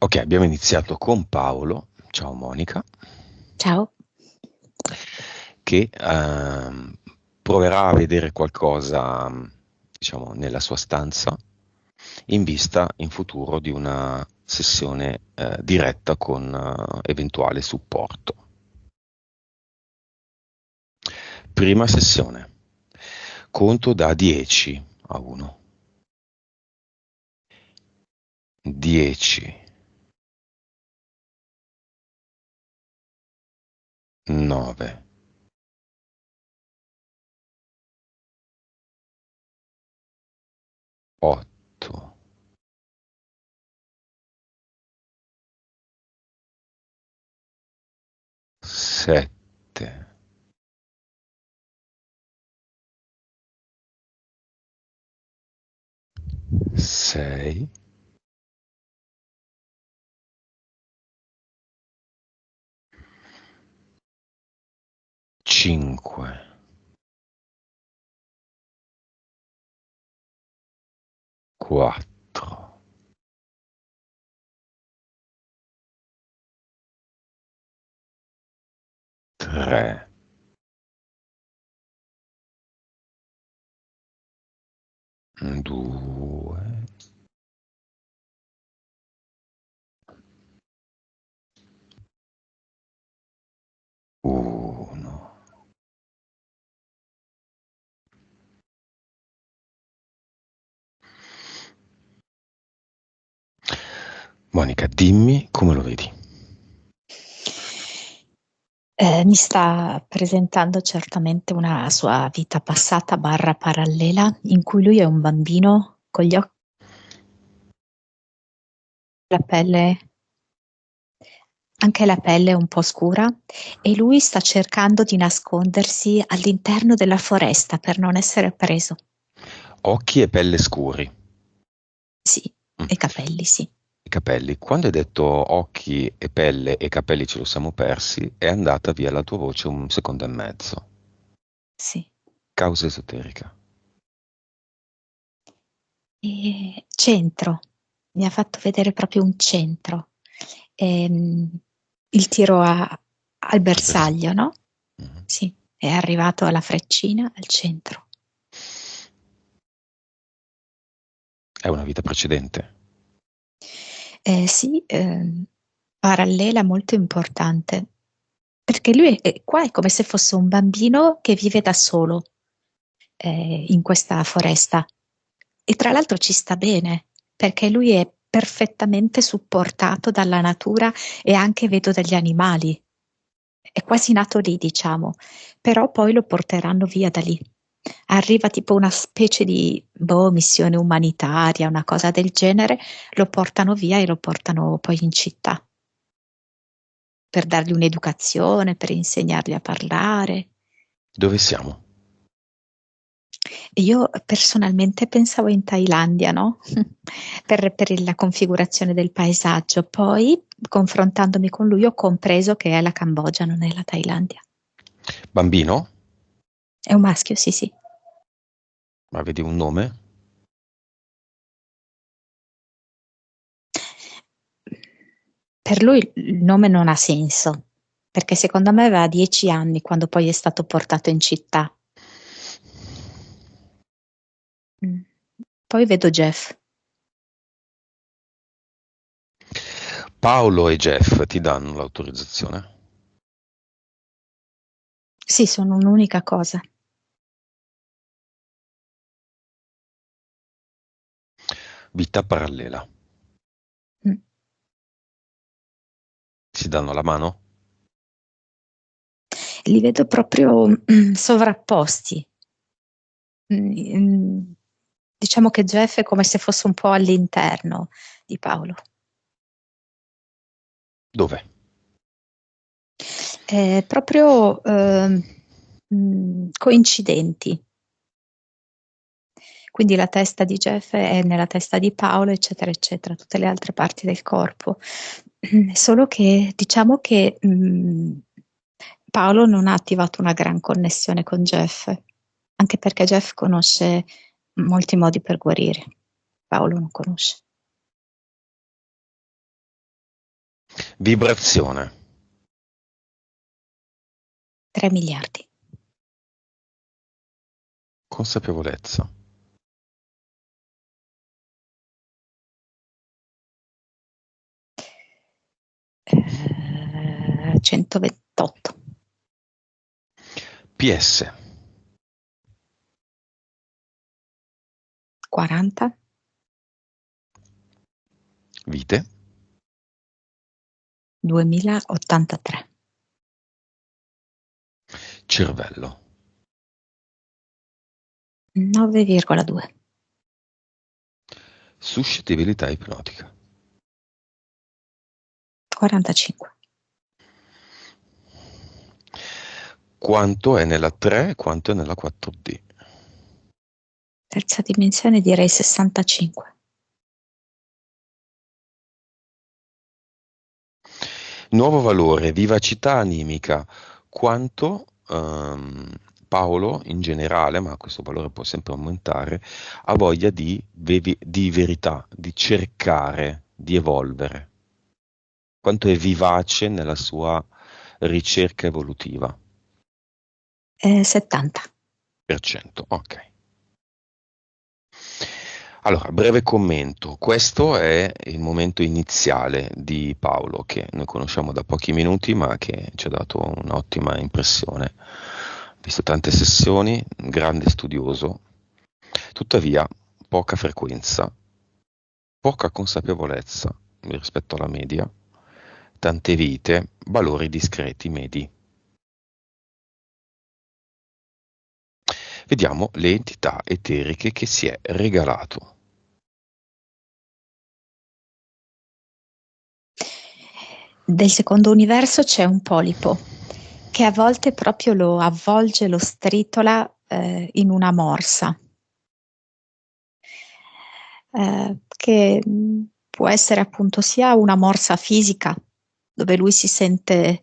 Ok, abbiamo iniziato con Paolo, ciao Monica, Ciao. che proverà a vedere qualcosa, diciamo, nella sua stanza in vista in futuro di una sessione diretta con eventuale supporto. Prima sessione. Conto da 10 a 1. 10, 9, 8, 7, 6, 5, 4, 3, 2, 1. Monica, dimmi come lo vedi. Mi sta presentando certamente una sua vita passata barra parallela in cui lui è un bambino con gli occhi e la pelle, anche la pelle un po' scura, e lui sta cercando di nascondersi all'interno della foresta per non essere preso. Occhi e pelle scuri. Sì, Mm. e capelli, sì, I capelli. Quando hai detto occhi e pelle e capelli ce lo siamo persi, è andata via la tua voce un secondo e mezzo. sì. Causa esoterica. E centro, mi ha fatto vedere proprio un centro. Ehm, il tiro al Al bersaglio. bersaglio, no? Mhm. Sì, è arrivato alla freccina al centro. È una vita precedente. Sì, parallela molto importante, perché lui qua è come se fosse un bambino che vive da solo in questa foresta e tra l'altro ci sta bene, perché lui è perfettamente supportato dalla natura e anche vedo dagli animali. È quasi nato lì, diciamo, però poi lo porteranno via da lì. Arriva tipo una specie di boh, missione umanitaria, una cosa del genere, lo portano via e lo portano poi in città per dargli un'educazione, per insegnargli a parlare. Dove siamo? E io personalmente pensavo in Thailandia, no? Per la configurazione del paesaggio. Poi, confrontandomi con lui, ho compreso che è la Cambogia, non è la Thailandia. Bambino? È un maschio, sì, sì. Ma vedi un nome? Per lui il nome non ha senso, perché secondo me aveva 10 anni quando poi è stato portato in città. Mm. Poi vedo Jeff. Paolo e Jeff ti danno l'autorizzazione? Sì, sono un'unica cosa. Vita parallela. Mm. Si danno la mano? Li vedo proprio sovrapposti. Mm, diciamo che Jeff è come se fosse un po' all'interno di Paolo. Dove? Proprio coincidenti. Quindi la testa di Jeff è nella testa di Paolo, eccetera, eccetera, tutte le altre parti del corpo. Solo che diciamo che Paolo non ha attivato una gran connessione con Jeff, anche perché Jeff conosce molti modi per guarire. Paolo non conosce. Vibrazione. 3 miliardi. Consapevolezza. 128. PS. 40. Vite. 2083. Cervello. 9,2. Suscettibilità ipnotica. 45. Quanto è nella 3 e quanto è nella 4D? Terza dimensione direi 65. Nuovo valore, vivacità animica. Quanto Paolo in generale, ma questo valore può sempre aumentare, ha voglia di verità, di cercare, di evolvere. Quanto è vivace nella sua ricerca evolutiva. 70. Ok. Allora, breve commento. Questo è il momento iniziale di Paolo, che noi conosciamo da pochi minuti, ma che ci ha dato un'ottima impressione. Ha visto tante sessioni, un grande studioso, tuttavia poca frequenza, poca consapevolezza rispetto alla media, tante vite, valori discreti, medi. Vediamo le entità eteriche che si è regalato. Del secondo universo c'è un polipo che a volte proprio lo avvolge, lo stritola in una morsa, che può essere appunto sia una morsa fisica, dove lui si sente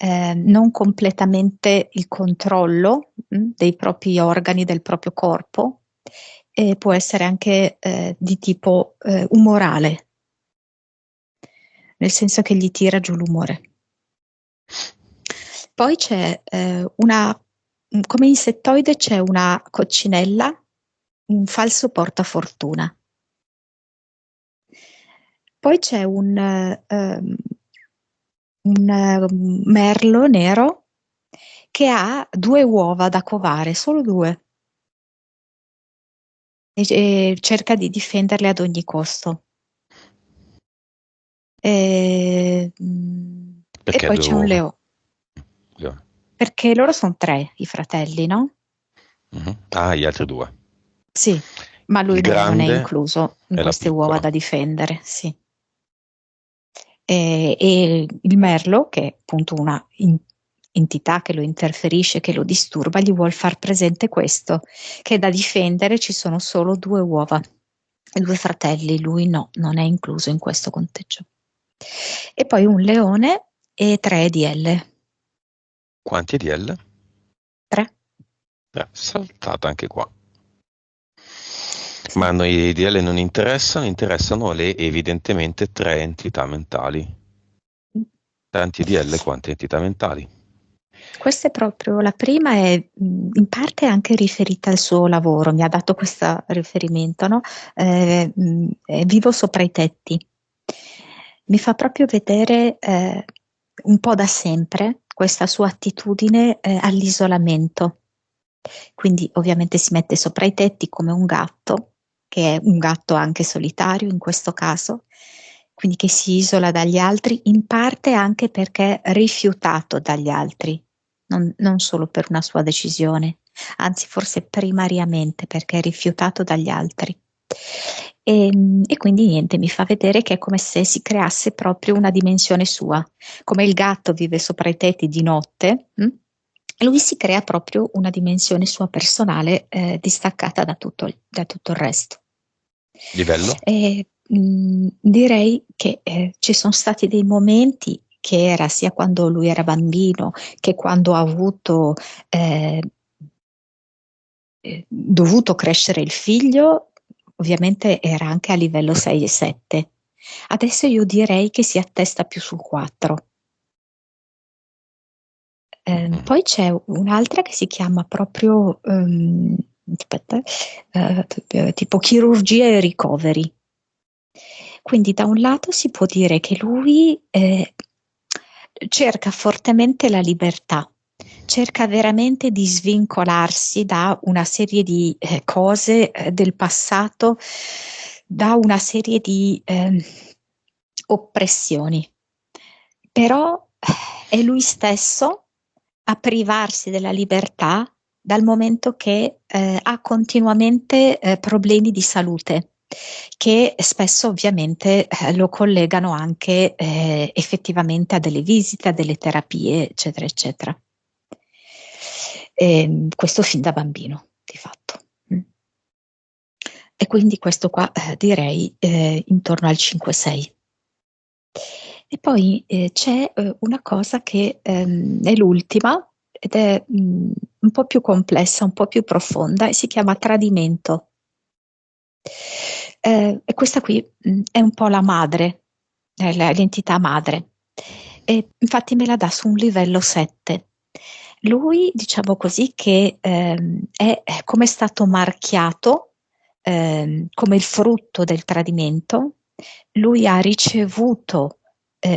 non completamente il controllo dei propri organi, del proprio corpo, e può essere anche di tipo umorale, nel senso che gli tira giù l'umore. Poi c'è come insettoide c'è una coccinella, un falso portafortuna. Poi c'è un merlo nero che ha 2 uova da covare, solo 2, e cerca di difenderle ad ogni costo. E Perché poi due c'è un uova? leone, Leone. perché loro sono 3 i fratelli, no? Ah, gli altri due. Sì, ma lui Il non è grande incluso in e la queste uova piccola. da difendere, sì. E il merlo, che è appunto una entità che lo interferisce, che lo disturba, gli vuol far presente questo, che da difendere ci sono solo 2 uova, 2 fratelli, lui no, non è incluso in questo conteggio. E poi un leone e 3 EDL. Quanti EDL? 3. Saltata anche qua. Sì. Ma a noi i DL non interessano le evidentemente 3 entità mentali. Tanti DL quante entità mentali. Questa è proprio la prima, è in parte anche riferita al suo lavoro, mi ha dato questo riferimento, no? Vivo sopra i tetti. Mi fa proprio vedere un po' da sempre questa sua attitudine all'isolamento. Quindi ovviamente si mette sopra i tetti come un gatto, che è un gatto anche solitario in questo caso, quindi che si isola dagli altri, in parte anche perché è rifiutato dagli altri, non solo per una sua decisione, anzi forse primariamente perché è rifiutato dagli altri. E quindi niente, mi fa vedere che è come se si creasse proprio una dimensione sua, come il gatto vive sopra i tetti di notte, lui si crea proprio una dimensione sua personale distaccata da tutto il resto. Livello? Direi che ci sono stati dei momenti che era sia quando lui era bambino che quando ha avuto dovuto crescere il figlio, ovviamente era anche a livello 6 e 7, Adesso io direi che si attesta più sul 4. Poi c'è un'altra che si chiama proprio, aspetta, tipo chirurgia e ricoveri. Quindi da un lato si può dire che lui cerca fortemente la libertà, cerca veramente di svincolarsi da una serie di cose del passato, da una serie di oppressioni. Però è lui stesso a privarsi della libertà dal momento che ha continuamente problemi di salute, che spesso ovviamente lo collegano anche effettivamente a delle visite, a delle terapie, eccetera, eccetera. Questo fin da bambino, di fatto. E quindi questo qua direi intorno al 5-6. E poi c'è una cosa che è l'ultima ed è un po' più complessa, un po' più profonda e si chiama tradimento. E questa qui è un po' la madre, l'entità madre. E infatti me la dà su un livello 7. Lui, diciamo così, che è come stato marchiato come il frutto del tradimento. Lui ha ricevuto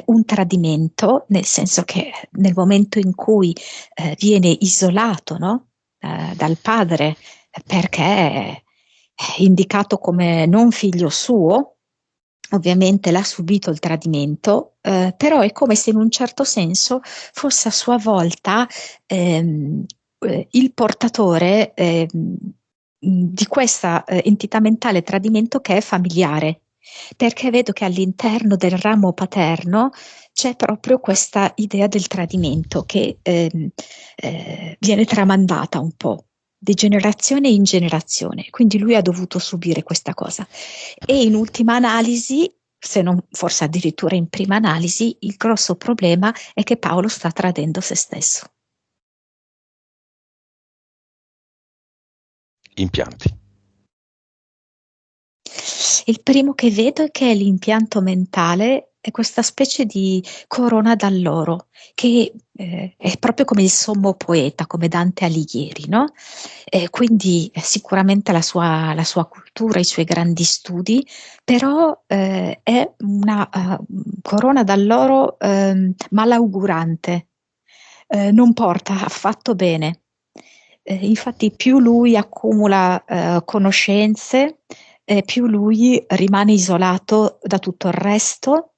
un tradimento, nel senso che nel momento in cui viene isolato, no? Dal padre perché è indicato come non figlio suo, ovviamente l'ha subito il tradimento, però è come se in un certo senso fosse a sua volta il portatore di questa entità mentale tradimento che è familiare, perché vedo che all'interno del ramo paterno c'è proprio questa idea del tradimento che viene tramandata un po' di generazione in generazione, quindi lui ha dovuto subire questa cosa. E in ultima analisi, se non forse addirittura in prima analisi, il grosso problema è che Paolo sta tradendo se stesso. Impianti. Il primo che vedo è che è l'impianto mentale, è questa specie di corona d'alloro, che è proprio come il sommo poeta, come Dante Alighieri, no? Quindi sicuramente la sua cultura, i suoi grandi studi, però è una corona d'alloro malaugurante, non porta affatto bene. Infatti più lui accumula conoscenze, più lui rimane isolato da tutto il resto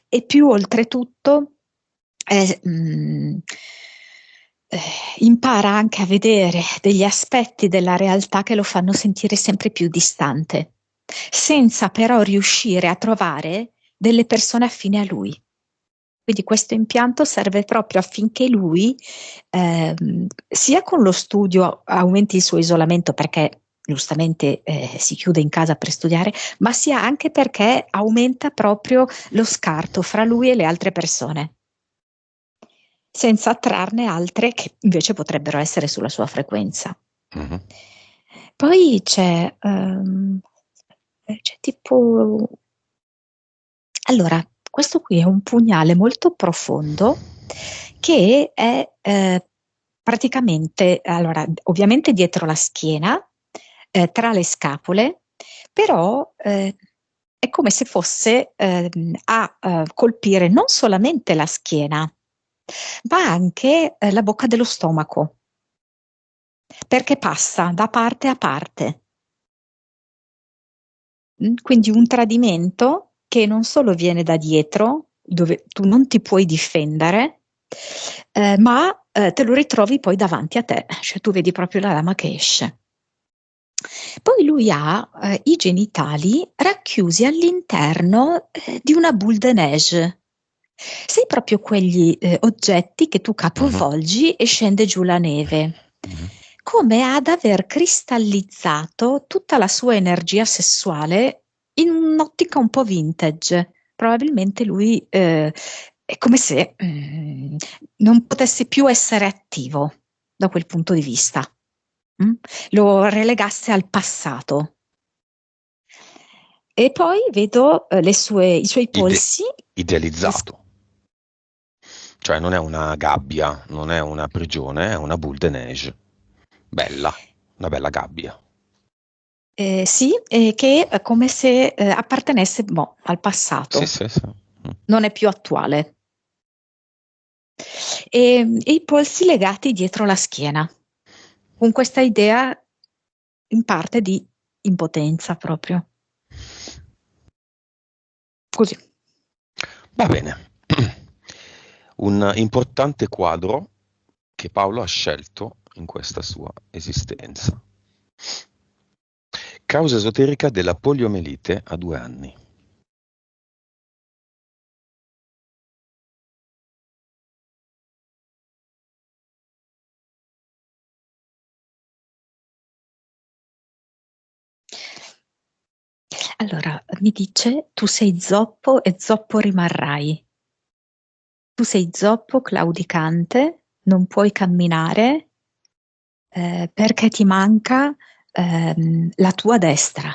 e più oltretutto impara anche a vedere degli aspetti della realtà che lo fanno sentire sempre più distante, senza però riuscire a trovare delle persone affine a lui. Quindi questo impianto serve proprio affinché lui, sia con lo studio, aumenti il suo isolamento perché giustamente si chiude in casa per studiare, ma sia anche perché aumenta proprio lo scarto fra lui e le altre persone, senza attrarne altre che invece potrebbero essere sulla sua frequenza. Mm-hmm. Poi c'è tipo... Allora, questo qui è un pugnale molto profondo che è praticamente, allora, ovviamente dietro la schiena, tra le scapole, però è come se fosse a colpire non solamente la schiena, ma anche la bocca dello stomaco, perché passa da parte a parte. Quindi un tradimento che non solo viene da dietro, dove tu non ti puoi difendere, ma te lo ritrovi poi davanti a te, cioè tu vedi proprio la lama che esce. Poi lui ha i genitali racchiusi all'interno di una boule de neige. Sei proprio quegli oggetti che tu capovolgi e scende giù la neve. Come ad aver cristallizzato tutta la sua energia sessuale in un'ottica un po' vintage. Probabilmente lui è come se non potesse più essere attivo da quel punto di vista. Lo relegasse al passato. E poi vedo i suoi polsi. Idealizzato. Cioè non è una gabbia, non è una prigione, è una boule de neige. Bella, una bella gabbia. Sì, che è come se appartenesse al Sì, passato, sì, sì. non è più attuale. E i polsi legati dietro la schiena, con questa idea in parte di impotenza proprio. Così. Va bene. Un importante quadro che Paolo ha scelto in questa sua esistenza. Causa esoterica della poliomelite a 2 anni. Allora, mi dice, tu sei zoppo e zoppo rimarrai. Tu sei zoppo claudicante, non puoi camminare perché ti manca la tua destra.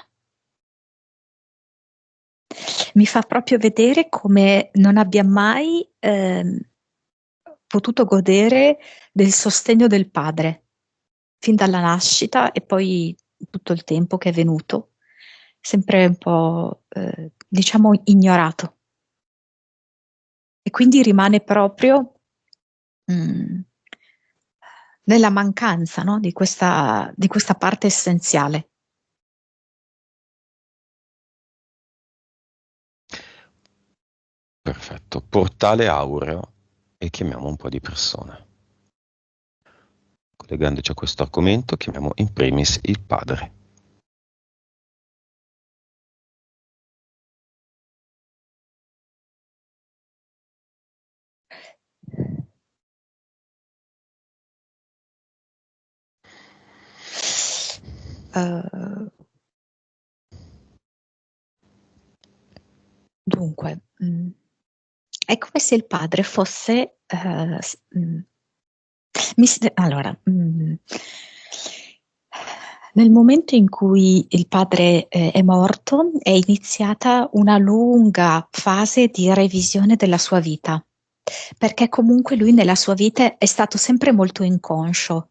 Mi fa proprio vedere come non abbia mai potuto godere del sostegno del padre, fin dalla nascita e poi tutto il tempo che è venuto, sempre un po', diciamo, ignorato. E quindi rimane proprio mh, nella mancanza, no, di questa parte essenziale. Perfetto. Portale aureo e chiamiamo un po' di persone. Collegandoci a questo argomento, chiamiamo in primis il padre. Eh, Dunque, è come se il padre fosse, allora, nel momento in cui il padre è morto, è iniziata una lunga fase di revisione della sua vita, perché comunque lui nella sua vita è stato sempre molto inconscio.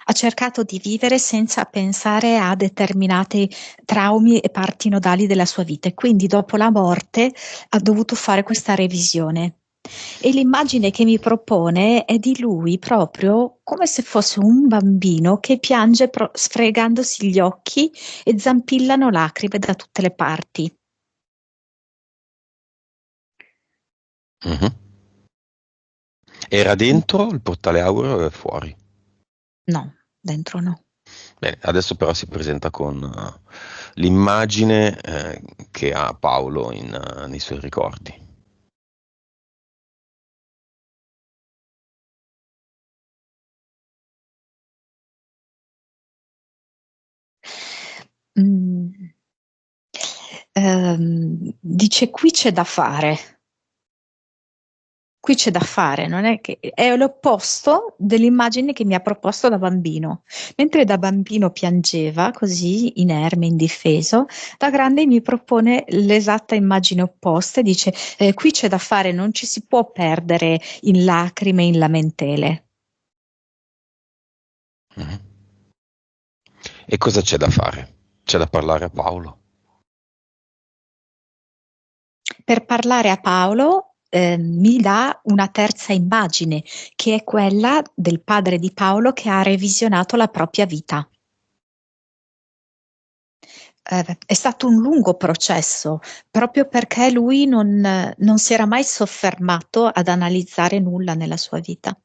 Ha cercato di vivere senza pensare a determinati traumi e parti nodali della sua vita e quindi dopo la morte ha dovuto fare questa revisione. E l'immagine che mi propone è di lui proprio come se fosse un bambino che piange sfregandosi gli occhi e zampillano lacrime da tutte le parti. Mhm. Era dentro il portale aureo e fuori? No, dentro no. Bene, adesso però si presenta con l'immagine che ha Paolo nei suoi ricordi. Mm. Dice qui c'è da fare. Qui c'è da fare, non è che è l'opposto dell'immagine che mi ha proposto da bambino. Mentre da bambino piangeva così inerme, indifeso, da grande mi propone l'esatta immagine opposta e dice qui c'è da fare, non ci si può perdere in lacrime, in lamentele. Mhm. E cosa c'è da fare? C'è da parlare a Paolo? Per parlare a Paolo mi dà una terza immagine, che è quella del padre di Paolo che ha revisionato la propria vita. È stato un lungo processo, proprio perché lui non si era mai soffermato ad analizzare nulla nella sua vita.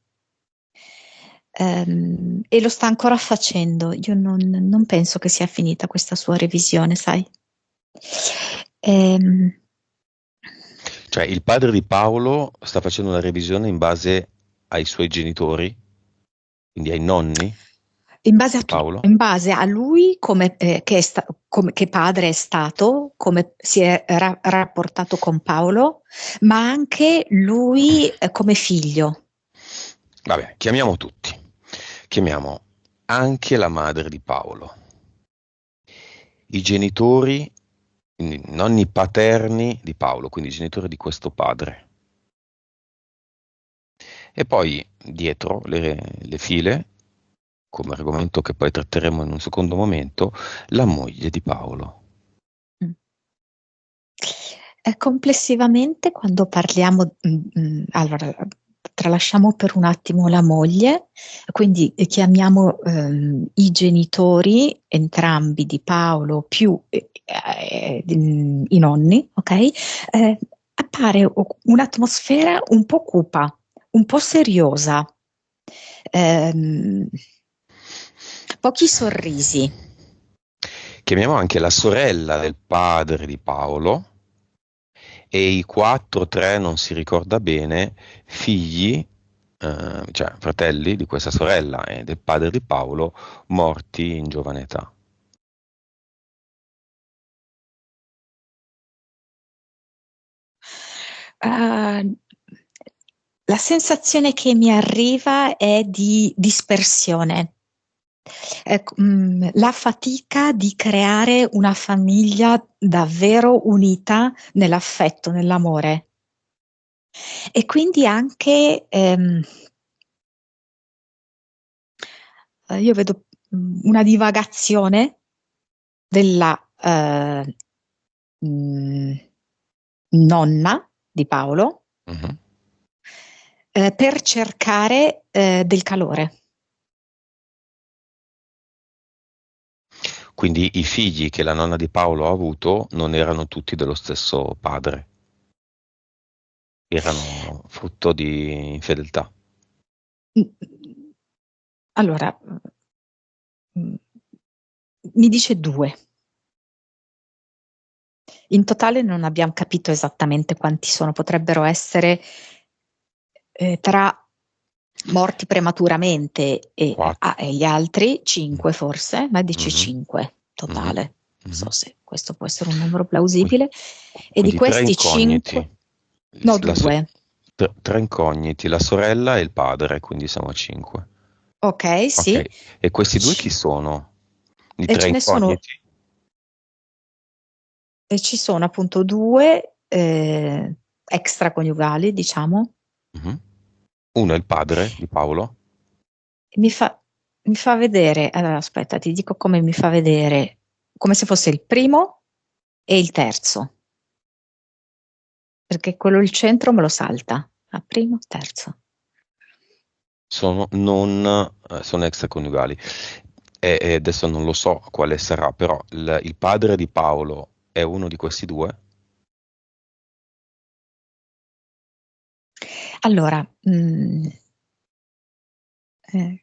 E lo sta ancora facendo. Io non penso che sia finita questa sua revisione, sai? Ehm, Cioè il padre di Paolo sta facendo una revisione in base ai suoi genitori, quindi ai nonni di Paolo? in base a lui che padre è stato, come si è rapportato con Paolo, ma anche lui come figlio. Vabbè, chiamiamo tutti. Chiamiamo anche la madre di Paolo, i genitori quindi nonni paterni di Paolo, quindi genitori di questo padre. E poi dietro le file, come argomento che poi tratteremo in un secondo momento, la moglie di Paolo. Mm. Complessivamente, quando parliamo, allora, tralasciamo per un attimo la moglie, quindi chiamiamo i genitori, entrambi di Paolo, più i nonni, ok? Appare un'atmosfera un po' cupa, un po' seriosa, ehm, pochi sorrisi. Chiamiamo anche la sorella del padre di Paolo e i quattro, tre, non si ricorda bene, figli, cioè fratelli di questa sorella e del padre di Paolo, morti in giovane età. Uh, la sensazione che mi arriva è di dispersione. La fatica di creare una famiglia davvero unita nell'affetto, nell'amore. E quindi anche io vedo una divagazione della mh, nonna di Paolo Mhm. per cercare del calore. Quindi i figli che la nonna di Paolo ha avuto non erano tutti dello stesso padre, erano frutto di infedeltà. Allora, mi dice due. In totale non abbiamo capito esattamente quanti sono, potrebbero essere tra morti prematuramente Quattro. e gli altri 5 forse, ma dice Mhm. 5 Mhm. totale. Non so Mhm. se questo può essere un numero Qui- plausibile. E di Quindi tre questi 5, incogniti, no, la so- 2. tre incogniti, la sorella e il padre, quindi siamo a cinque. Ok, Ok, sì. e questi due chi Ci- sono? I E tre ce ne sono, incogniti? e ci sono appunto due extraconiugali, diciamo. Mhm. Uno è il padre di Paolo. Mi fa, mi fa vedere, allora aspetta, ti dico come mi fa vedere, come se fosse il primo e il terzo, perché quello il centro me lo salta. A primo, terzo. Sono, non, sono extraconiugali. E adesso non lo so quale sarà, però il padre di Paolo è uno di questi due? Allora,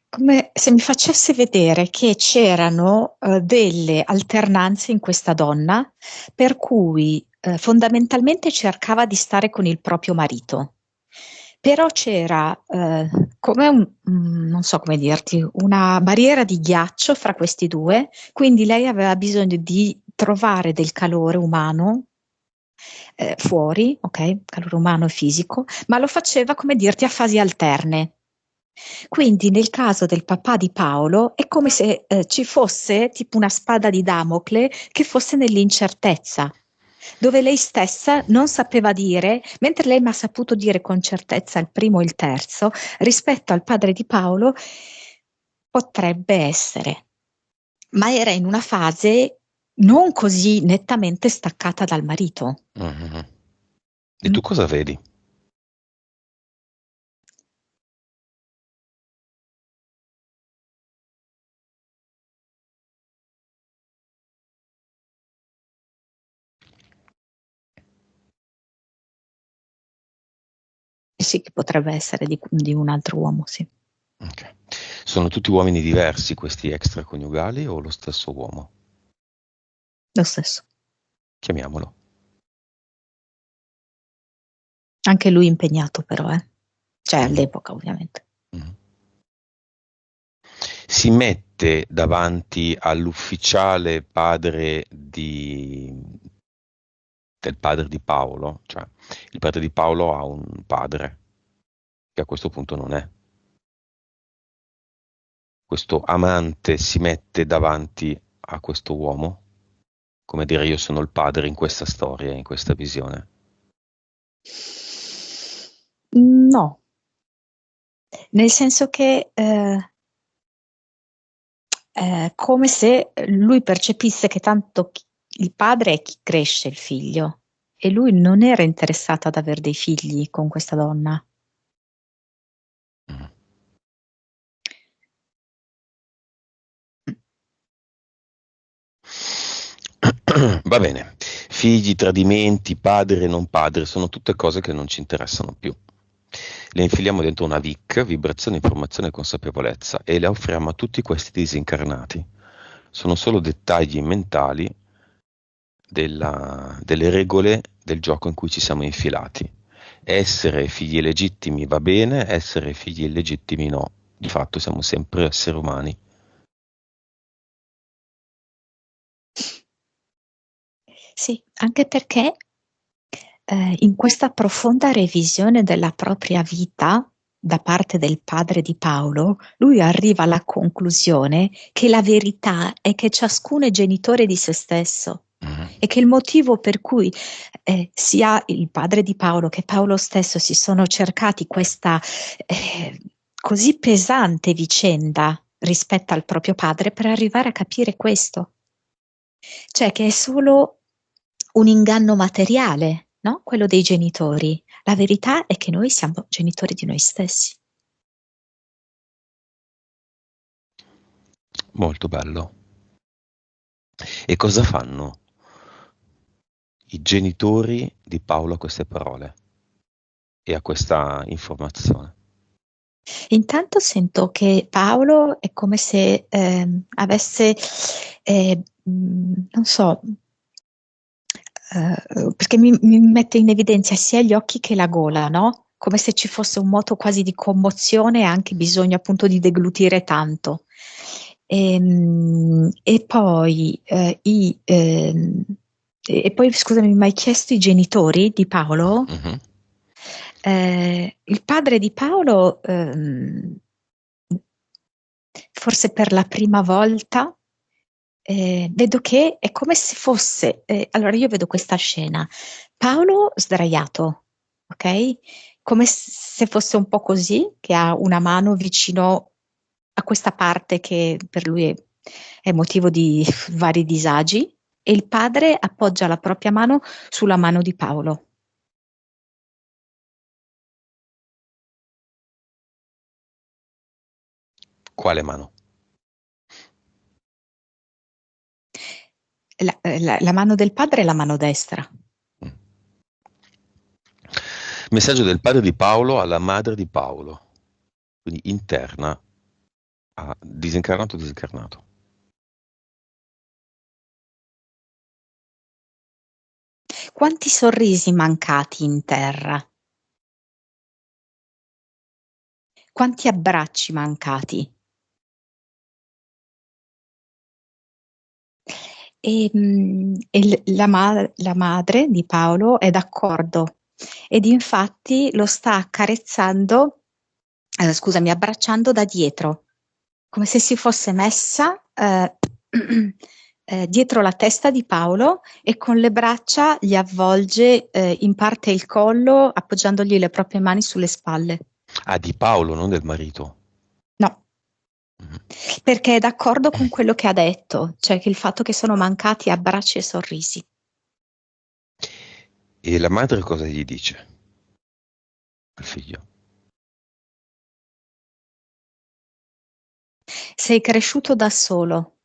come se mi facesse vedere che c'erano delle alternanze in questa donna, per cui fondamentalmente cercava di stare con il proprio marito. Però c'era come non so come dirti, una barriera di ghiaccio fra questi due, quindi lei aveva bisogno di trovare del calore umano fuori, ok? Calore umano e fisico, ma lo faceva come dirti a fasi alterne. Quindi nel caso del papà di Paolo è come se ci fosse tipo una spada di Damocle che fosse nell'incertezza, dove lei stessa non sapeva dire, mentre lei mi ha saputo dire con certezza il primo e il terzo, rispetto al padre di Paolo potrebbe essere, ma era in una fase non così nettamente staccata dal marito. Mhm. E Mm. tu cosa vedi? Sì, che potrebbe essere di un altro uomo, sì, Ok. Sono tutti uomini diversi questi extraconiugali o lo stesso uomo? lo stesso. Chiamiamolo. Anche lui impegnato però, cioè Mhm. all'epoca ovviamente. Mhm. Si mette davanti all'ufficiale del padre di Paolo, cioè il padre di Paolo ha un padre che a questo punto non è. Questo amante si mette davanti a questo uomo. Come dire, io sono il padre in questa storia, in questa visione. No, nel senso che come se lui percepisse che tanto il padre è chi cresce il figlio e lui non era interessato ad avere dei figli con questa donna. Mm. Va bene, figli, tradimenti, padre e non padre, sono tutte cose che non ci interessano più. Le infiliamo dentro una VIC, vibrazione, informazione e consapevolezza, e le offriamo a tutti questi disincarnati. Sono solo dettagli mentali delle regole del gioco in cui ci siamo infilati. Essere figli legittimi va bene, essere figli illegittimi no. Di fatto siamo sempre esseri umani. Sì, anche perché in questa profonda revisione della propria vita da parte del padre di Paolo, lui arriva alla conclusione che la verità è che ciascuno è genitore di se stesso Mhm. e che il motivo per cui sia il padre di Paolo che Paolo stesso si sono cercati questa così pesante vicenda rispetto al proprio padre per arrivare a capire questo, cioè che è solo un inganno materiale, no? Quello dei genitori. La verità è che noi siamo genitori di noi stessi. Molto bello. E cosa fanno i genitori di Paolo a queste parole e a questa informazione? Intanto sento che Paolo è come se avesse, non so, perché mi mette in evidenza sia gli occhi che la gola, no? Come se ci fosse un moto quasi di commozione e anche bisogno appunto di deglutire tanto. E poi, e poi, scusami, mi hai chiesto i genitori di Paolo? Mhm. Il padre di Paolo, forse per la prima volta, vedo che è come se fosse, allora io vedo questa scena, Paolo sdraiato, ok? Come se fosse un po' così, che ha una mano vicino a questa parte che per lui è motivo di vari disagi, e il padre appoggia la propria mano sulla mano di Paolo. Quale mano? La mano del padre è la mano destra. Mm. Messaggio del padre di Paolo alla madre di Paolo, quindi interna a disincarnato disincarnato. Quanti sorrisi mancati in terra, quanti abbracci mancati. La madre di Paolo è d'accordo ed infatti lo sta accarezzando, scusami, abbracciando da dietro, come se si fosse messa dietro la testa di Paolo e con le braccia gli avvolge in parte il collo, appoggiandogli le proprie mani sulle spalle. Ah, di Paolo, non del marito. No, Mhm. perché è d'accordo con quello che ha detto, cioè che il fatto che sono mancati abbracci e sorrisi. E la madre cosa gli dice al figlio? Sei cresciuto da solo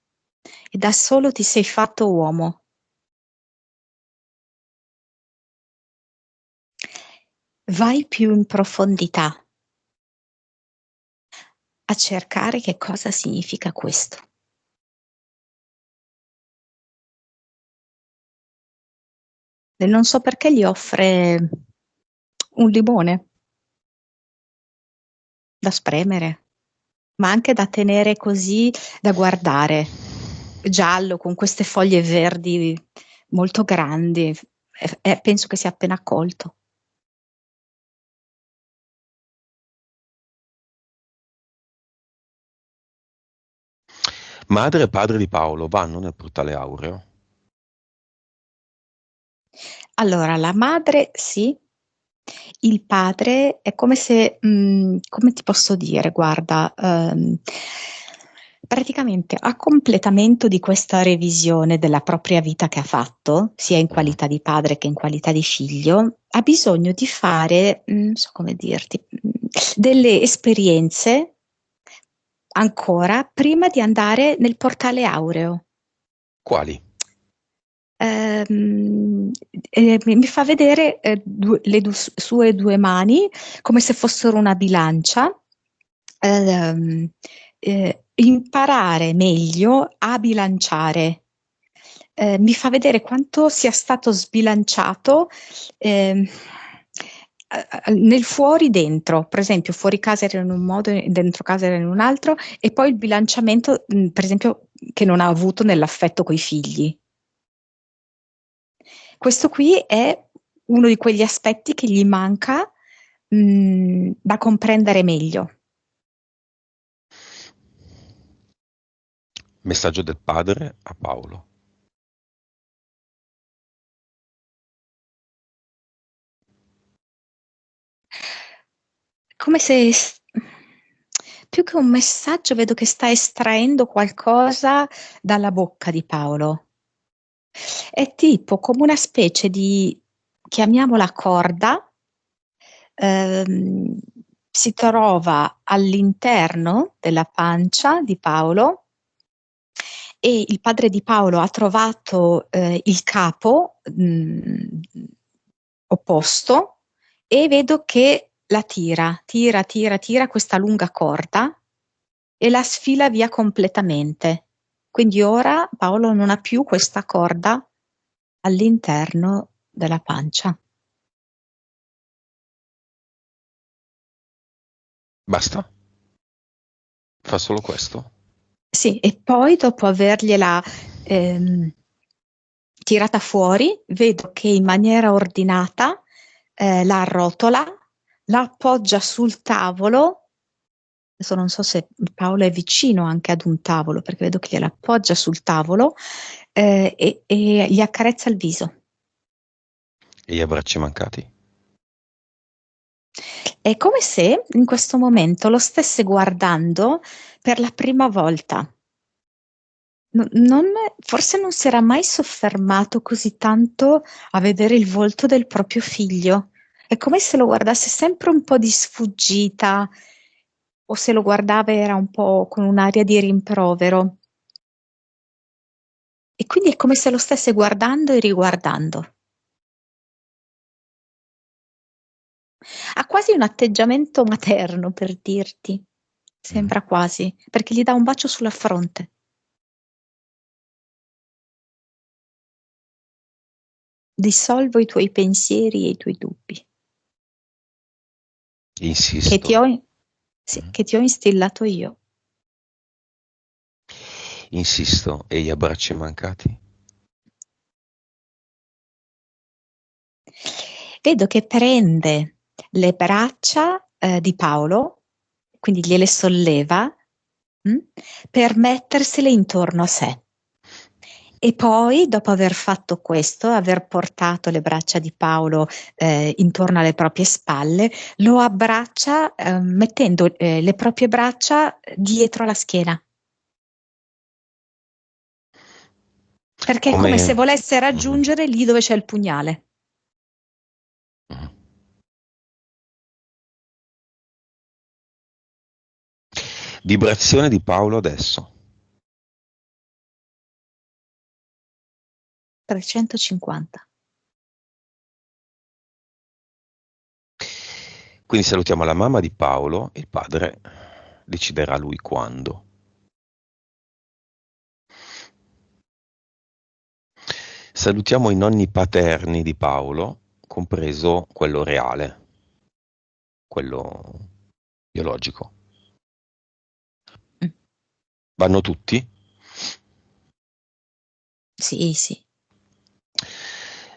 e da solo ti sei fatto uomo. Vai più in profondità a cercare che cosa significa questo. E non so perché gli offre un limone da spremere, ma anche da tenere così, da guardare, giallo con queste foglie verdi molto grandi. Penso che sia appena colto. Madre e padre di Paolo vanno nel portale aureo Allora, la madre sì, il padre è come se, come ti posso dire, guarda, praticamente a completamento di questa revisione della propria vita che ha fatto, sia in Mhm. qualità di padre che in qualità di figlio, ha bisogno di fare, non so come dirti, delle esperienze ancora prima di andare nel portale aureo. Quali? Ehm, mi fa vedere sue due mani come se fossero una bilancia, imparare meglio a bilanciare. Mi fa vedere quanto sia stato sbilanciato ehm, nel fuori dentro, per esempio fuori casa era in un modo e dentro casa era in un altro, e poi il bilanciamento, per esempio, che non ha avuto nell'affetto coi figli. Questo qui è uno di quegli aspetti che gli manca, da comprendere meglio. Messaggio del padre a Paolo. Come se più che un messaggio vedo che sta estraendo qualcosa dalla bocca di Paolo. È tipo come una specie di, chiamiamola corda, ehm, si trova all'interno della pancia di Paolo, e il padre di Paolo ha trovato il capo opposto, e vedo che la tira questa lunga corda e la sfila via completamente. Quindi ora Paolo non ha più questa corda all'interno della pancia. Basta? Fa solo questo? Sì, e poi dopo avergliela ehm, tirata fuori, vedo che in maniera ordinata la arrotola, la appoggia sul tavolo. Adesso non so se Paolo è vicino anche ad un tavolo, perché vedo che gliela appoggia sul tavolo, e gli accarezza il viso. E gli abbracci mancati? È come se in questo momento lo stesse guardando per la prima volta. Forse non si era mai soffermato così tanto a vedere il volto del proprio figlio. È come se lo guardasse sempre un po' di sfuggita, o se lo guardava era un po' con un'aria di rimprovero. E quindi è come se lo stesse guardando e riguardando. Ha quasi un atteggiamento materno, per dirti. Mm. Sembra quasi, perché gli dà un bacio sulla fronte. Dissolvo i tuoi pensieri e i tuoi dubbi, che ti Insisto. ho, sì, Mm. che ti ho instillato io. Insisto. E gli abbracci mancati? Vedo che prende le braccia di Paolo, quindi gliele solleva, mh, per mettersele intorno a sé. E poi, dopo aver fatto questo, aver portato le braccia di Paolo intorno alle proprie spalle, lo abbraccia mettendo le proprie braccia dietro la schiena, perché è come se Come... volesse Mhm. raggiungere lì dove c'è il pugnale. Mhm. Vibrazione di Paolo adesso. 350. Quindi salutiamo la mamma di Paolo, il padre deciderà lui quando. Salutiamo i nonni paterni di Paolo, compreso quello reale, quello biologico. Mm. Vanno tutti? Sì, sì.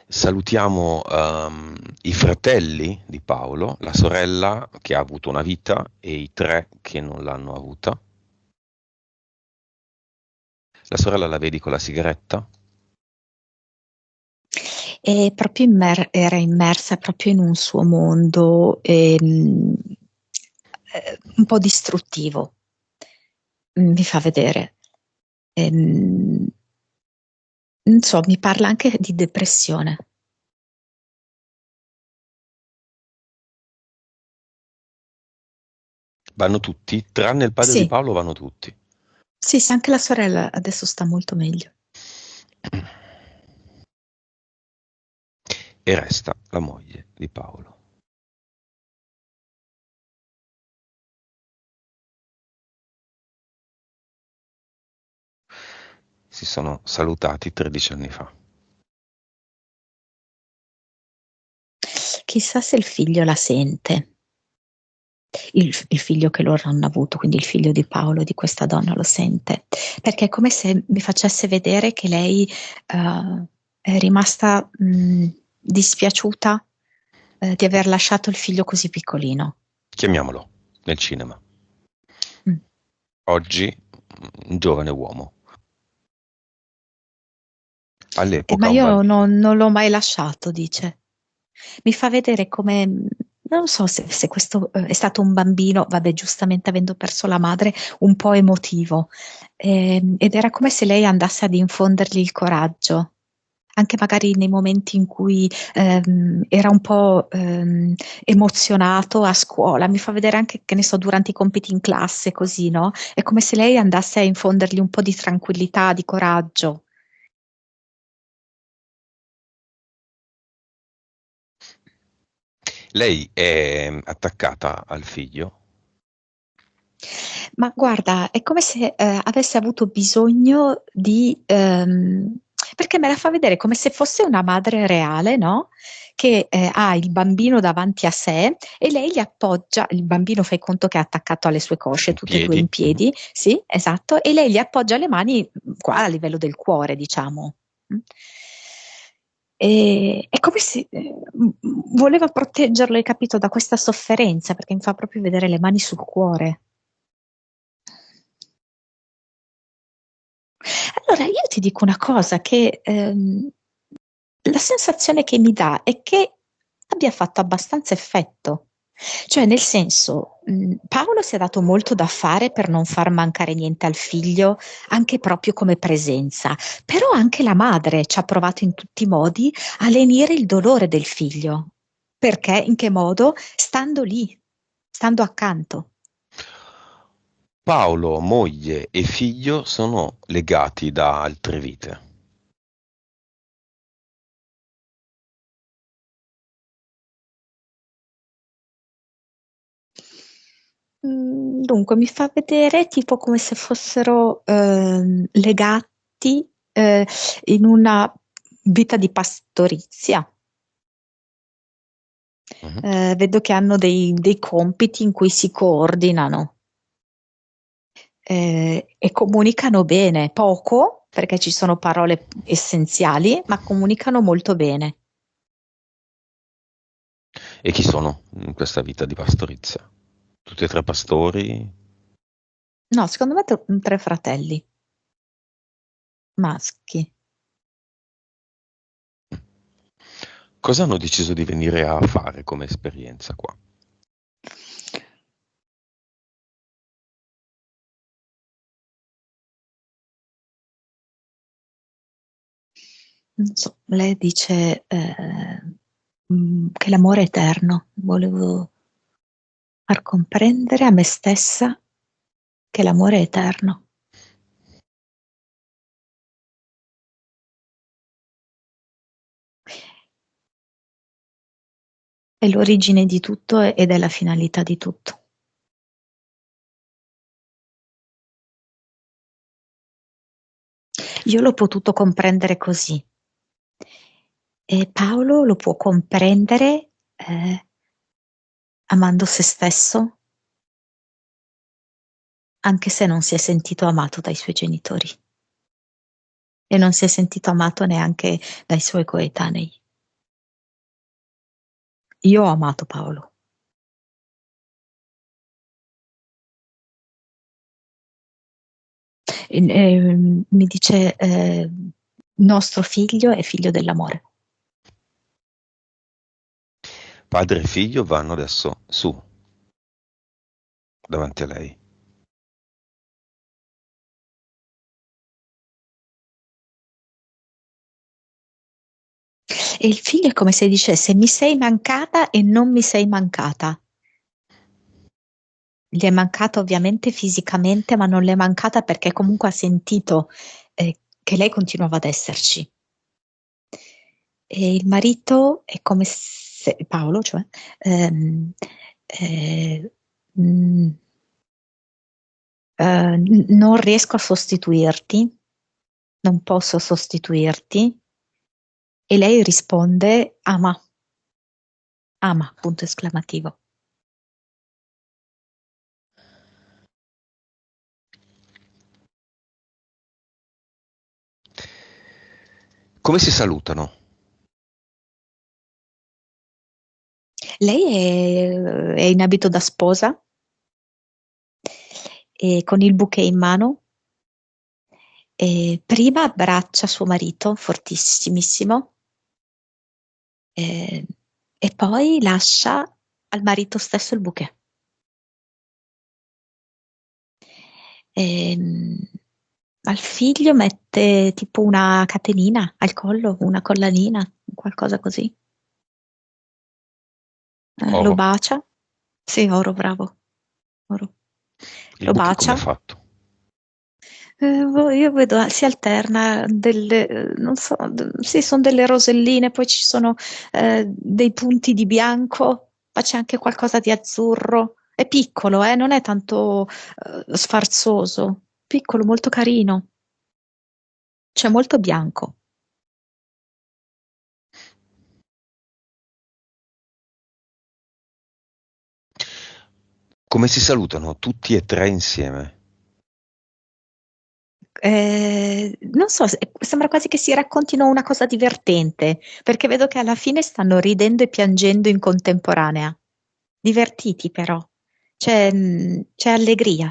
Salutiamo i fratelli di Paolo, la sorella che ha avuto una vita e i tre che non l'hanno avuta. La sorella la vedi con la sigaretta? e proprio era immersa proprio in un suo mondo un po' distruttivo, mi fa vedere. Non so, mi parla anche di depressione. Vanno tutti, tranne il padre di Sì, Paolo, vanno tutti. sì, sì, anche la sorella adesso sta molto meglio. E resta la moglie di Paolo. Si sono salutati 13 anni fa. Chissà se il figlio la sente, il figlio che loro hanno avuto, quindi il figlio di Paolo, di questa donna, lo sente, perché è come se mi facesse vedere che lei è rimasta dispiaciuta di aver lasciato il figlio così piccolino. Chiamiamolo nel cinema. Mm. Oggi un giovane uomo. Ma All'epoca un io bambino. non l'ho mai lasciato, dice. Mi fa vedere come, non so se questo è stato un bambino, vabbè, giustamente avendo perso la madre, un po' emotivo. Ed era come se lei andasse ad infondergli il coraggio, anche magari nei momenti in cui era un po' emozionato a scuola. Mi fa vedere anche, che ne so, durante i compiti in classe, così, no? È come se lei andasse a infondergli un po' di tranquillità, di coraggio. Lei è attaccata al figlio. Ma guarda, è come se avesse avuto bisogno di, perché me la fa vedere come se fosse una madre reale, no? Che ha il bambino davanti a sé e lei gli appoggia, il bambino fai conto che è attaccato alle sue cosce, In tutte e due in piedi. Mhm. piedi, sì, esatto, e lei gli appoggia le mani qua a livello del cuore, diciamo. Mm. E, è come se voleva proteggerlo, hai capito, da questa sofferenza, perché mi fa proprio vedere le mani sul cuore. Allora, io ti dico una cosa, che la sensazione che mi dà è che abbia fatto abbastanza effetto. Cioè, nel senso, Paolo si è dato molto da fare per non far mancare niente al figlio, anche proprio come presenza, però anche la madre ci ha provato in tutti i modi a lenire il dolore del figlio. Perché? In che modo? Stando lì, stando accanto. Paolo, moglie e figlio sono legati da altre vite. Dunque, mi fa vedere tipo come se fossero legati in una vita di pastorizia. Mhm. Vedo che hanno dei compiti in cui si coordinano e comunicano bene, poco, perché ci sono parole essenziali, ma comunicano molto bene. E chi sono in questa vita di pastorizia? Tutti e tre pastori? No, secondo me tre fratelli maschi. Cosa hanno deciso di venire a fare come esperienza qua? Non so, lei dice che l'amore è eterno. Volevo far comprendere a me stessa che l'amore è eterno. È l'origine di tutto ed è la finalità di tutto. Io l'ho potuto comprendere così e Paolo lo può comprendere amando se stesso, anche se non si è sentito amato dai suoi genitori e non si è sentito amato neanche dai suoi coetanei. Io ho amato Paolo. Mi dice, nostro figlio è figlio dell'amore. Padre e figlio vanno adesso su, davanti a lei. E il figlio è come se dicesse: mi sei mancata e non mi sei mancata. Gli è mancata ovviamente fisicamente, ma non le è mancata perché comunque ha sentito che lei continuava ad esserci. E il marito è come se, Paolo, cioè, ehm, eh, mh, non riesco a sostituirti, non posso sostituirti. E lei risponde: ama, ama, punto esclamativo. Come si salutano? Lei è in abito da sposa, e con il bouquet in mano, e prima abbraccia suo marito fortissimissimo, e, e poi lascia al marito stesso il bouquet. Al figlio mette tipo una catenina al collo, una collanina, qualcosa così. Lo Oro. bacia. Sì, oro, bravo. Oro. Il Lo bouquet com'è bacia. fatto? Io vedo, si alterna delle, non so, sì, sono delle roselline, poi ci sono dei punti di bianco, ma c'è anche qualcosa di azzurro. È piccolo, non è tanto sfarzoso, piccolo, molto carino. C'è molto bianco. Come si salutano tutti e tre insieme? Non so, sembra quasi che si raccontino una cosa divertente, perché vedo che alla fine stanno ridendo e piangendo in contemporanea. Divertiti però, c'è allegria.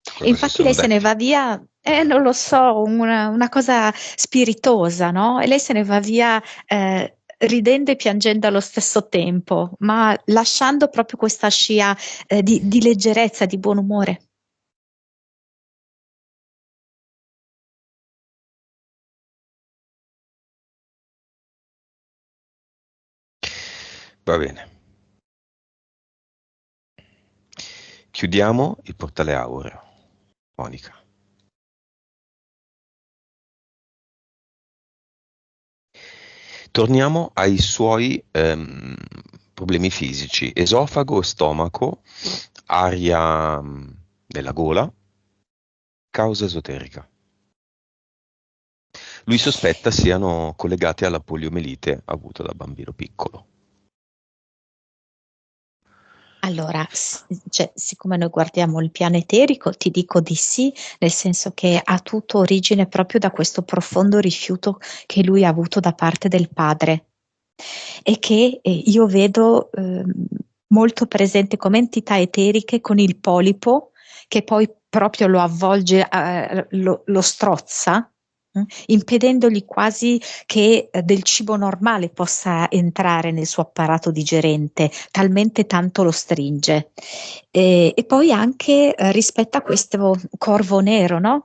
E Cosa si infatti lei sono se ne detti? va via, non lo so, una cosa spiritosa, no? E lei se ne va via ridendo e piangendo allo stesso tempo, ma lasciando proprio questa scia di leggerezza, di buon umore. Va bene. Chiudiamo il portale aureo, Monica. Torniamo ai suoi problemi fisici, esofago, stomaco, aria nella gola, causa esoterica. Lui sospetta siano collegate alla poliomelite avuta da bambino piccolo. Allora, cioè, siccome noi guardiamo il piano eterico, ti dico di sì, nel senso che ha tutto origine proprio da questo profondo rifiuto che lui ha avuto da parte del padre e che io vedo molto presente come entità eteriche con il polipo che poi proprio lo avvolge, lo strozza, impedendogli quasi che del cibo normale possa entrare nel suo apparato digerente, talmente tanto lo stringe. E poi anche rispetto a questo corvo nero, no?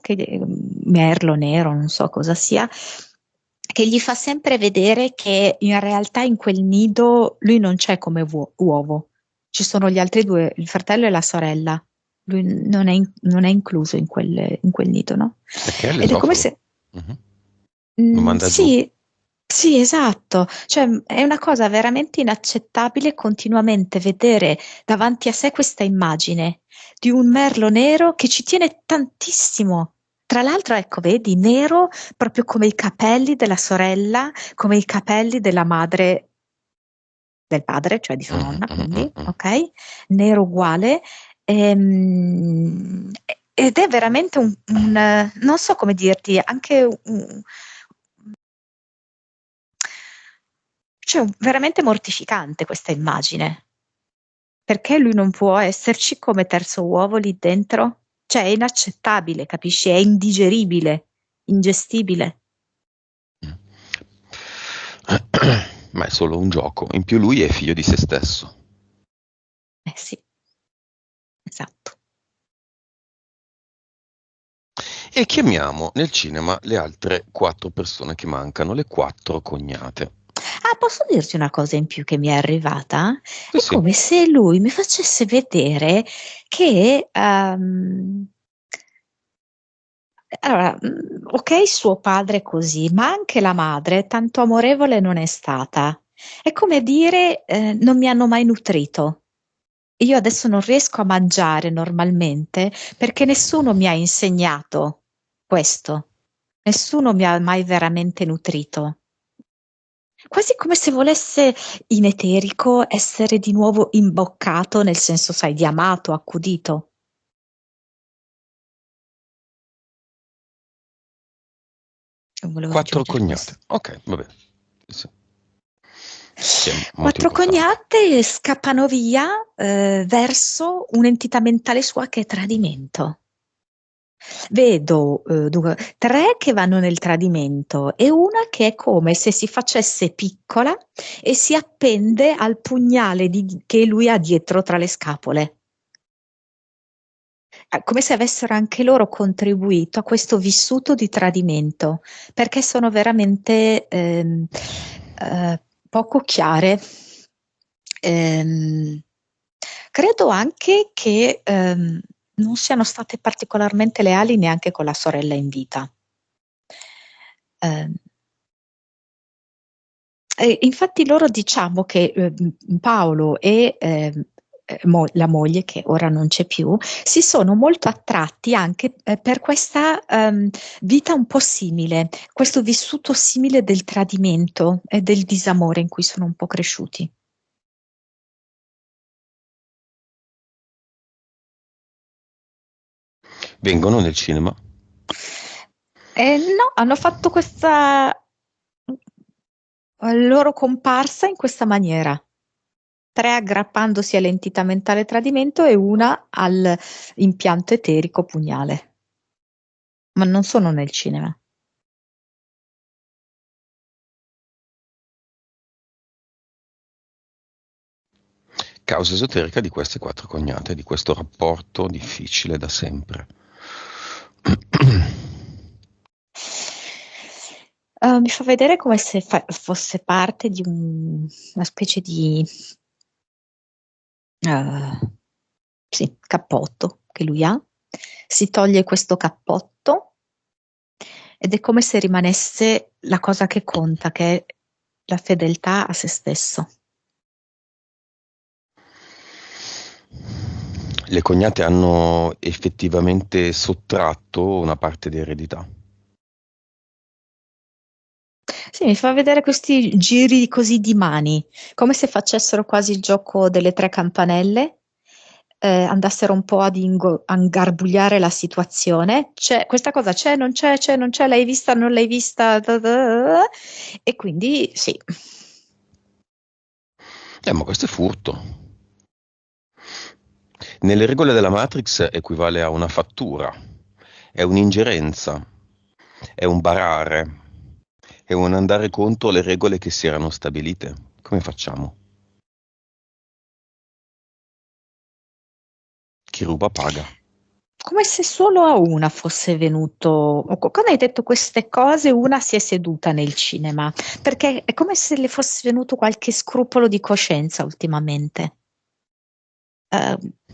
Merlo nero, non so cosa sia, che gli fa sempre vedere che in realtà in quel nido lui non c'è come uovo, ci sono gli altri due, il fratello e la sorella. Lui non è incluso in quel nido, no? Perché Ed è come l'esofago? se Mhm. Lo manda giù. sì, sì, esatto. Cioè, è una cosa veramente inaccettabile continuamente vedere davanti a sé questa immagine di un merlo nero che ci tiene tantissimo. Tra l'altro, ecco, vedi, nero proprio come i capelli della sorella, come i capelli della madre del padre, cioè di sua Mhm, nonna, mhm, mhm, quindi, mhm. ok? Nero uguale. Ehm, ed è veramente non so come dirti, anche cioè, veramente mortificante questa immagine. Perché lui non può esserci come terzo uovo lì dentro? Cioè, è inaccettabile, capisci? È indigeribile, ingestibile. Ma è solo un gioco. In più lui è figlio di se stesso. Sì, esatto. E chiamiamo nel cinema le altre 4 persone che mancano, le 4 cognate. Ah, posso dirti una cosa in più che mi è arrivata? Sì, È sì. come se lui mi facesse vedere che, allora, ok, suo padre è così, ma anche la madre tanto amorevole non è stata. È come dire, non mi hanno mai nutrito. Io adesso non riesco a mangiare normalmente perché nessuno mi ha insegnato questo. Nessuno mi ha mai veramente nutrito. Quasi come se volesse in eterico essere di nuovo imboccato, nel senso, sai, di amato, accudito. Volevo 4 aggiungere cognate. questo. Ok, va bene. Sì, sì, è molto Quattro importante. cognate scappano via verso un'entità mentale sua che è tradimento. Vedo dunque, tre che vanno nel tradimento e una che è come se si facesse piccola e si appende al pugnale che lui ha dietro tra le scapole. Come se avessero anche loro contribuito a questo vissuto di tradimento, perché sono veramente poco chiare. Ehm, credo anche che non siano state particolarmente leali neanche con la sorella in vita. Ehm, e infatti loro diciamo che Paolo e la moglie, che ora non c'è più, si sono molto attratti anche per questa vita un po' simile, questo vissuto simile del tradimento e del disamore in cui sono un po' cresciuti. Vengono nel cinema. No, hanno fatto questa loro comparsa in questa maniera. Tre aggrappandosi all'entità mentale tradimento e una all'impianto eterico pugnale. Ma non sono nel cinema. Causa esoterica di queste 4 cognate, di questo rapporto difficile da sempre. Mi fa vedere come se fosse parte di una specie di sì, cappotto che lui ha. Si toglie questo cappotto ed è come se rimanesse la cosa che conta, che è la fedeltà a se stesso. Le cognate hanno effettivamente sottratto una parte di eredità. Sì, mi fa vedere questi giri così di mani, come se facessero quasi il gioco delle tre campanelle, andassero un po' ad ingarbugliare la situazione. C'è, questa cosa c'è, non c'è, l'hai vista, non l'hai vista, e quindi sì. Ma questo è furto. Nelle regole della Matrix equivale a una fattura, è un'ingerenza, è un barare, è un andare contro le regole che si erano stabilite. Come facciamo? Chi ruba paga. Come se solo a una fosse venuto, quando hai detto queste cose, una si è seduta nel cinema, perché è come se le fosse venuto qualche scrupolo di coscienza ultimamente.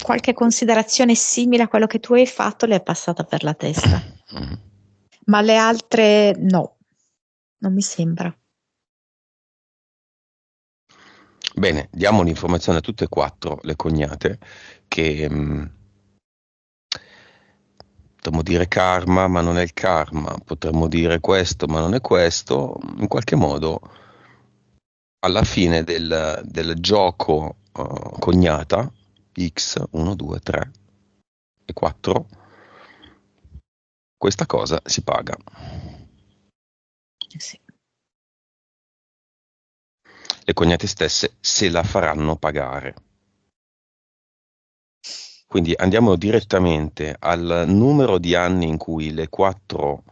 Qualche considerazione simile a quello che tu hai fatto le è passata per la testa, Mhm. ma le altre no, non mi sembra. Bene, diamo l'informazione a tutte e 4 le cognate che potremmo dire karma, ma non è il karma, potremmo dire questo, ma non è questo. In qualche modo, alla fine del gioco cognata, X, 1, 2, 3 e 4, questa cosa si paga. Sì. Le cognate stesse se la faranno pagare. Quindi andiamo direttamente al numero di anni in cui le 4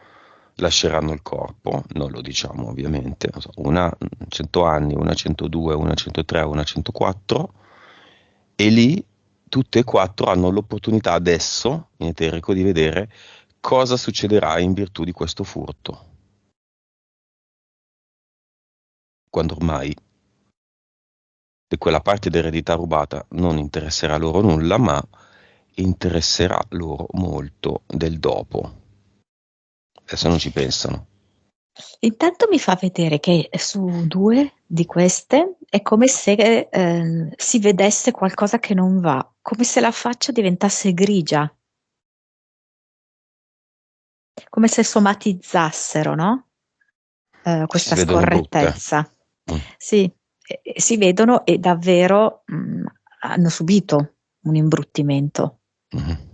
lasceranno il corpo, non lo diciamo ovviamente, non so, una 100 anni, una 102, una 103, una 104, e lì tutte e quattro hanno l'opportunità adesso, in eterico, di vedere cosa succederà in virtù di questo furto, quando ormai di quella parte d'eredità rubata non interesserà loro nulla, ma interesserà loro molto del dopo. Adesso non ci pensano. Intanto mi fa vedere che su due di queste è come se si vedesse qualcosa che non va, come se la faccia diventasse grigia, come se somatizzassero, no? Si Questa vedono brutte. scorrettezza. Mm, Sì, si vedono e davvero hanno subito un imbruttimento. mhm.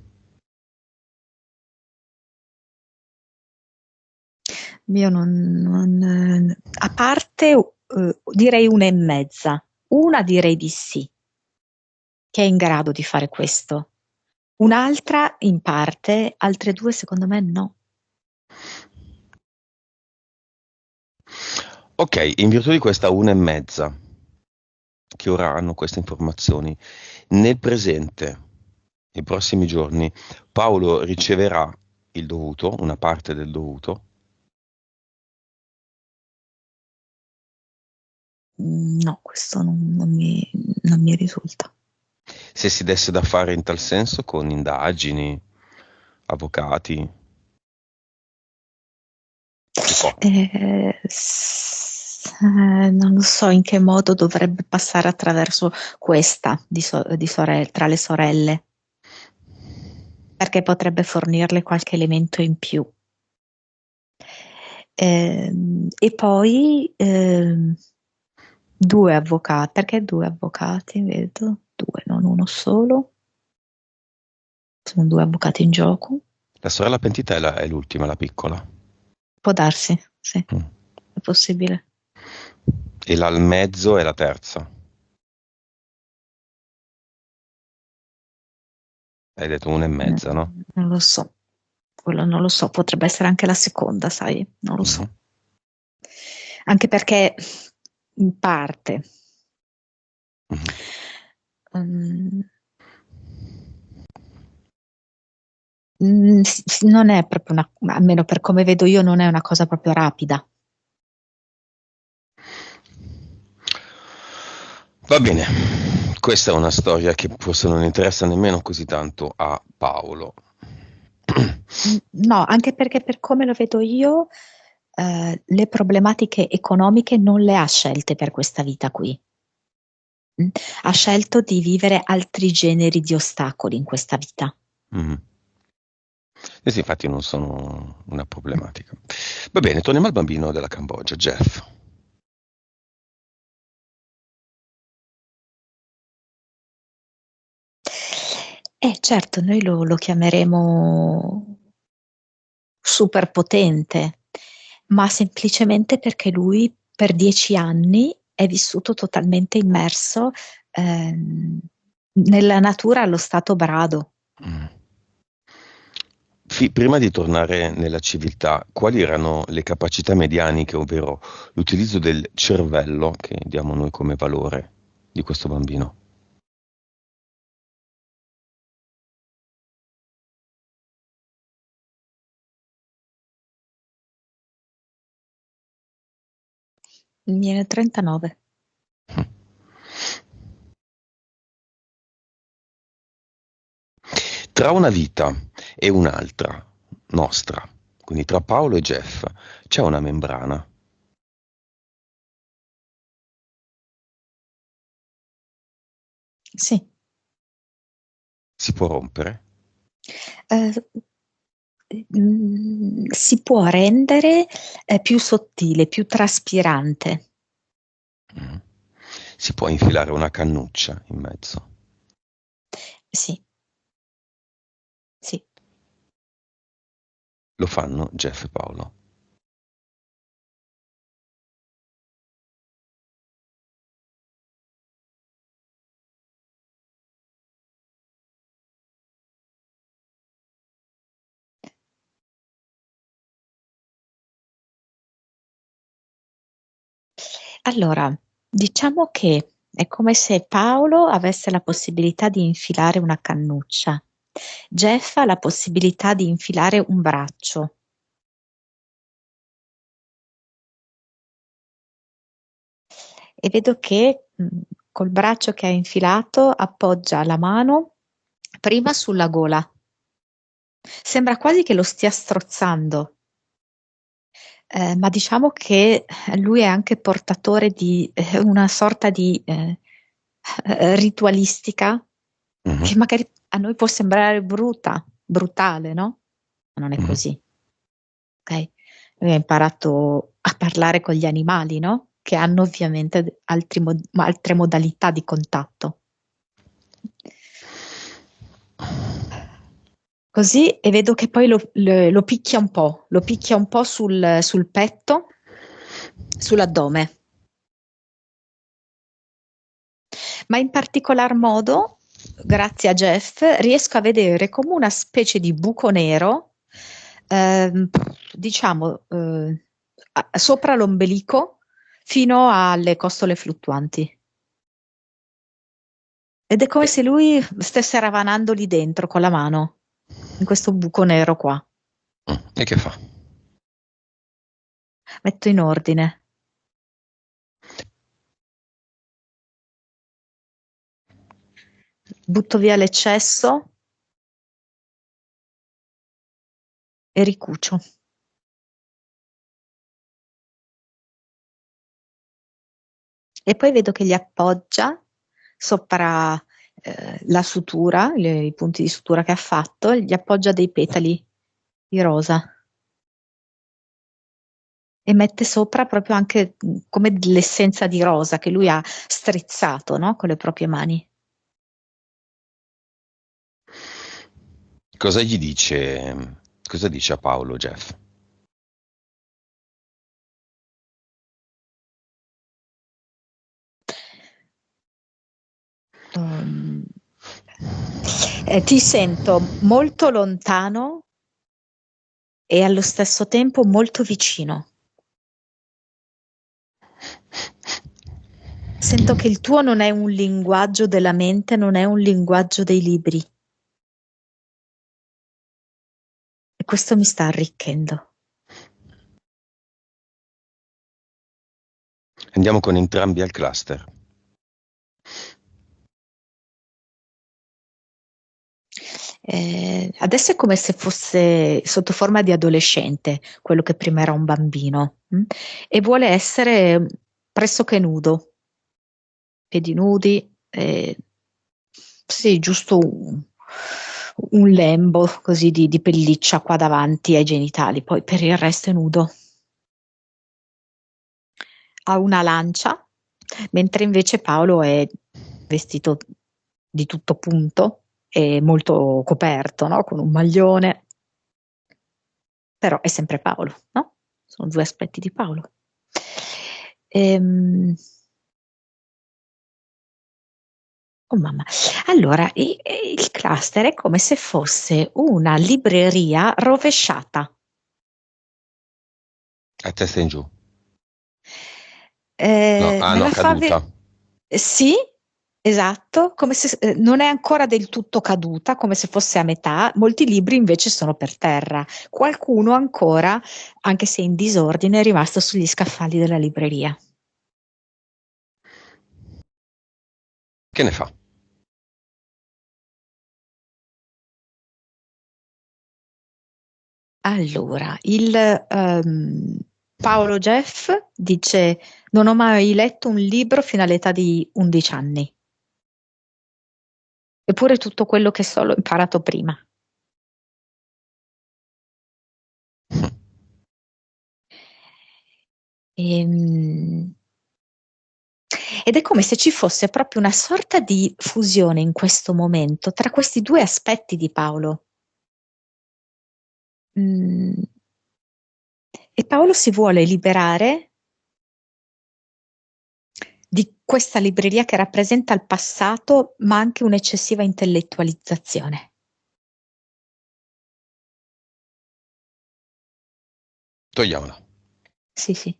Io a parte direi una e mezza, una direi di sì, che è in grado di fare questo. Un'altra in parte, altre due secondo me no. Ok, in virtù di questa una e mezza, che ora hanno queste informazioni, nel presente, nei prossimi giorni, Paolo riceverà il dovuto, una parte del dovuto. No, questo non mi risulta. Se si desse da fare in tal senso con indagini, avvocati, si può. Non lo so in che modo dovrebbe passare attraverso questa tra le sorelle, perché potrebbe fornirle qualche elemento in più. E poi due avvocati, perché due avvocati, vedo, due, non uno solo, sono due avvocati in gioco, La sorella pentita è l'ultima, la piccola. può darsi, sì, Mm. è possibile. E là al mezzo è la terza. Hai detto una e mezza, no? Non lo so, quello non lo so, potrebbe essere anche la seconda, sai, non lo Mhm. so. Anche perché in parte Mhm. mm, non è proprio almeno per come vedo io, non è una cosa proprio rapida. Va bene, questa è una storia che forse non interessa nemmeno così tanto a Paolo. No, anche perché per come lo vedo io, le problematiche economiche non le ha scelte per questa vita qui. Mm. Ha scelto di vivere altri generi di ostacoli in questa vita. Mhm. Eh sì, infatti non sono una problematica. Va bene, torniamo al bambino della Cambogia, Jeff. Certo, noi lo chiameremo superpotente, ma semplicemente perché lui per 10 anni è vissuto totalmente immerso nella natura allo stato brado. Mm. Prima di tornare nella civiltà, quali erano le capacità medianiche, ovvero l'utilizzo del cervello, che diamo noi come valore, di questo bambino? Mi viene 39. Mm. Tra una vita e un'altra, nostra, quindi tra Paolo e Jeff, c'è una membrana. Sì. Si può rompere? Eh, si può rendere più sottile, più traspirante. Mm. Si può infilare una cannuccia in mezzo. Sì, sì. Lo fanno Jeff e Paolo. Allora, diciamo che è come se Paolo avesse la possibilità di infilare una cannuccia, Jeff ha la possibilità di infilare un braccio. E vedo che col braccio che ha infilato appoggia la mano prima sulla gola. Sembra quasi che lo stia strozzando. Ma diciamo che lui è anche portatore di una sorta di ritualistica che magari a noi può sembrare brutale, no? Ma non è così. Ok? Lui ha imparato a parlare con gli animali, no? Che hanno ovviamente altre modalità di contatto. Così, e vedo che poi lo picchia un po' sul petto, sull'addome. Ma in particolar modo, grazie a Jeff, riesco a vedere come una specie di buco nero, diciamo, sopra l'ombelico fino alle costole fluttuanti. Ed è come se lui stesse ravanando lì dentro con la mano, in questo buco nero qua. E che fa? Metto in ordine. Butto via l'eccesso e ricucio. E poi vedo che gli appoggia sopra la sutura, i punti di sutura che ha fatto, gli appoggia dei petali di rosa e mette sopra proprio anche come l'essenza di rosa che lui ha strizzato, no? Con le proprie mani. Cosa gli dice? Cosa dice a Paolo, Jeff? Ti sento molto lontano e allo stesso tempo molto vicino. Sento che il tuo non è un linguaggio della mente, non è un linguaggio dei libri. E questo mi sta arricchendo. Andiamo con entrambi al cluster. Adesso è come se fosse sotto forma di adolescente, quello che prima era un bambino, e vuole essere pressoché nudo, piedi nudi, sì, giusto un lembo così di pelliccia qua davanti ai genitali, poi per il resto è nudo. Ha una lancia, mentre invece Paolo è vestito di tutto punto e molto coperto, no? Con un maglione, però è sempre Paolo, no? Sono due aspetti di Paolo. Oh mamma. Allora, il cluster è come se fosse una libreria rovesciata. A testa in giù. No, Me no, la fa caduta. sì, esatto, come se non è ancora del tutto caduta, come se fosse a metà. Molti libri invece sono per terra. Qualcuno ancora, anche se in disordine, è rimasto sugli scaffali della libreria. Che ne fa? Allora, Paolo Jeff dice: Non ho mai letto un libro fino all'età di 11 anni. Eppure tutto quello che so l'ho imparato prima. Ehm, Ed è come se ci fosse proprio una sorta di fusione in questo momento tra questi due aspetti di Paolo. Mm, E Paolo si vuole liberare di questa libreria che rappresenta il passato, ma anche un'eccessiva intellettualizzazione. Togliamola. Sì, sì.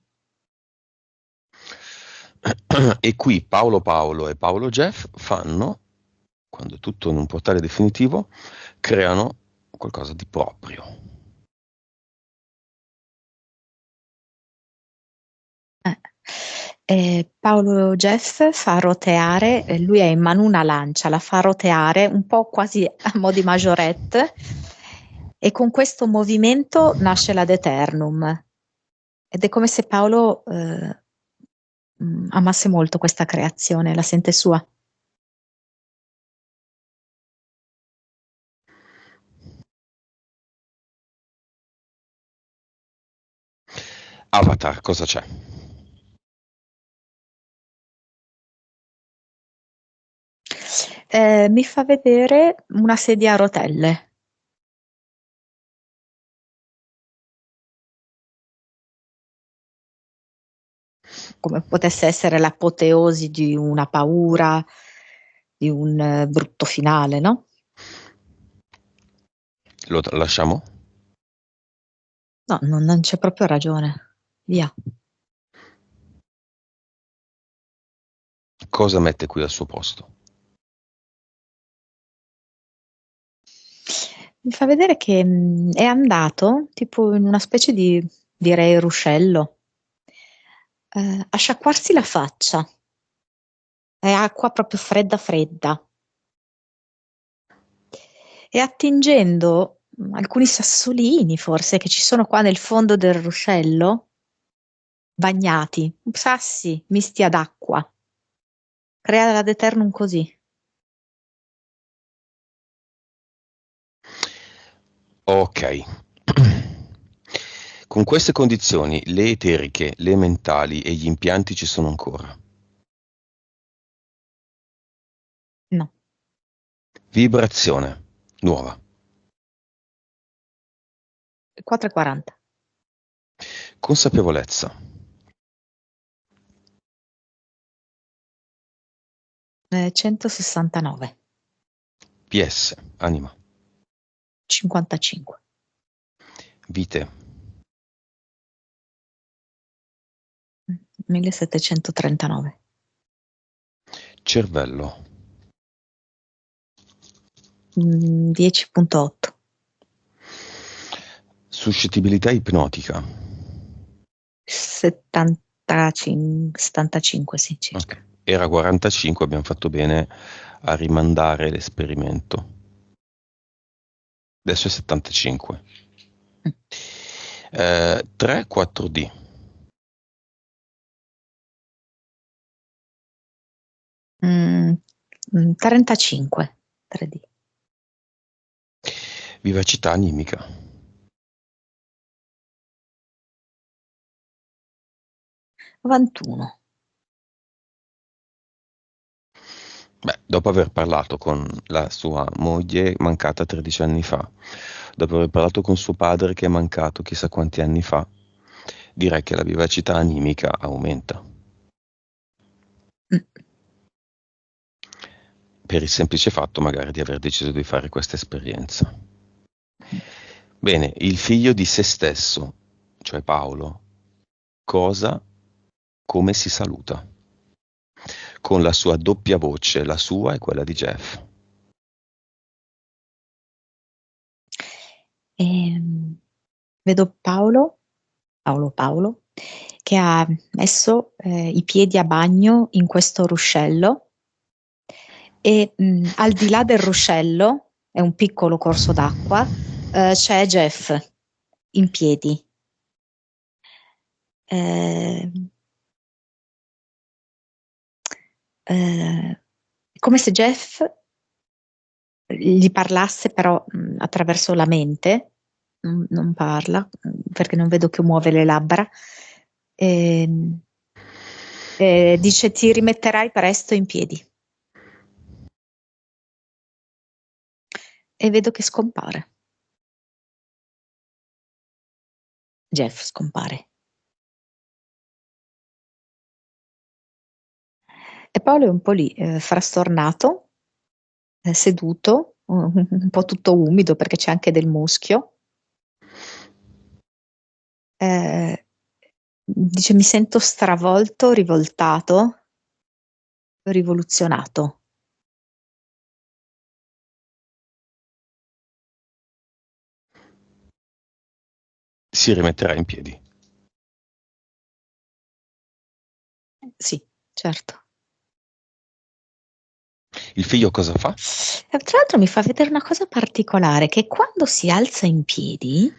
E qui Paolo Paolo e Paolo Jeff fanno, quando è tutto in un portale definitivo, creano qualcosa di proprio. Paolo Jeff fa roteare, lui ha in mano una lancia, la fa roteare un po' quasi a mo' di majorette e con questo movimento nasce l'ad eternum. Ed è come se Paolo amasse molto questa creazione, la sente sua. Avatar, cosa c'è? Mi fa vedere una sedia a rotelle. Come potesse essere l'apoteosi di una paura, di un brutto finale, no? Lo lasciamo? No, non c'è proprio ragione. Via. Cosa mette qui al suo posto? Mi fa vedere che è andato tipo in una specie di, direi, ruscello, a sciacquarsi la faccia. È acqua proprio fredda fredda. E attingendo alcuni sassolini, forse, che ci sono qua nel fondo del ruscello, bagnati, sassi misti ad acqua. Crea l'ad eternum così. Ok. Con queste condizioni, le eteriche, le mentali e gli impianti ci sono ancora. No. Vibrazione, nuova. 4,40. Consapevolezza, 169. PS, anima, 55. vite, 1739. cervello, 10,8. suscettibilità ipnotica. 75, sì, circa. Ok. Era 45, abbiamo fatto bene a rimandare l'esperimento. Adesso è 75. 3, 4D. 35. 3D. Vivacità animica. 91. Beh, dopo aver parlato con la sua moglie mancata 13 anni fa, dopo aver parlato con suo padre che è mancato chissà quanti anni fa, direi che la vivacità animica aumenta. Mm. Per il semplice fatto magari di aver deciso di fare questa esperienza. Bene, il figlio di se stesso, cioè Paolo, cosa, come si saluta? Con la sua doppia voce, la sua e quella di Jeff. Vedo Paolo, che ha messo i piedi a bagno in questo ruscello e al di là del ruscello, è un piccolo corso d'acqua, c'è Jeff in piedi. Eh, come se Jeff gli parlasse però attraverso la mente, non parla perché non vedo che muove le labbra. Dice ti rimetterai presto in piedi. E vedo che scompare. Jeff scompare. E Paolo è un po' lì, frastornato, seduto, un po' tutto umido perché c'è anche del muschio. Dice mi sento stravolto, rivoltato, rivoluzionato. Si rimetterà in piedi. Sì, certo. Il figlio cosa fa? Tra l'altro mi fa vedere una cosa particolare, che quando si alza in piedi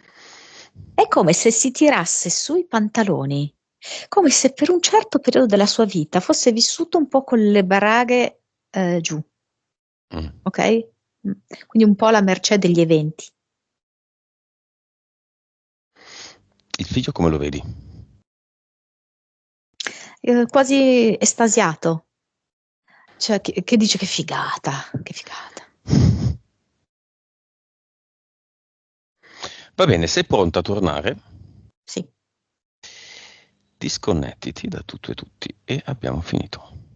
è come se si tirasse sui pantaloni, come se per un certo periodo della sua vita fosse vissuto un po' con le braghe giù, Mm. ok? Mm. Quindi un po' alla mercé degli eventi. Il figlio come lo vedi? Quasi estasiato, cioè che dice che figata, che figata. Va bene, sei pronta a tornare? Sì. Disconnettiti da tutto e tutti e abbiamo finito.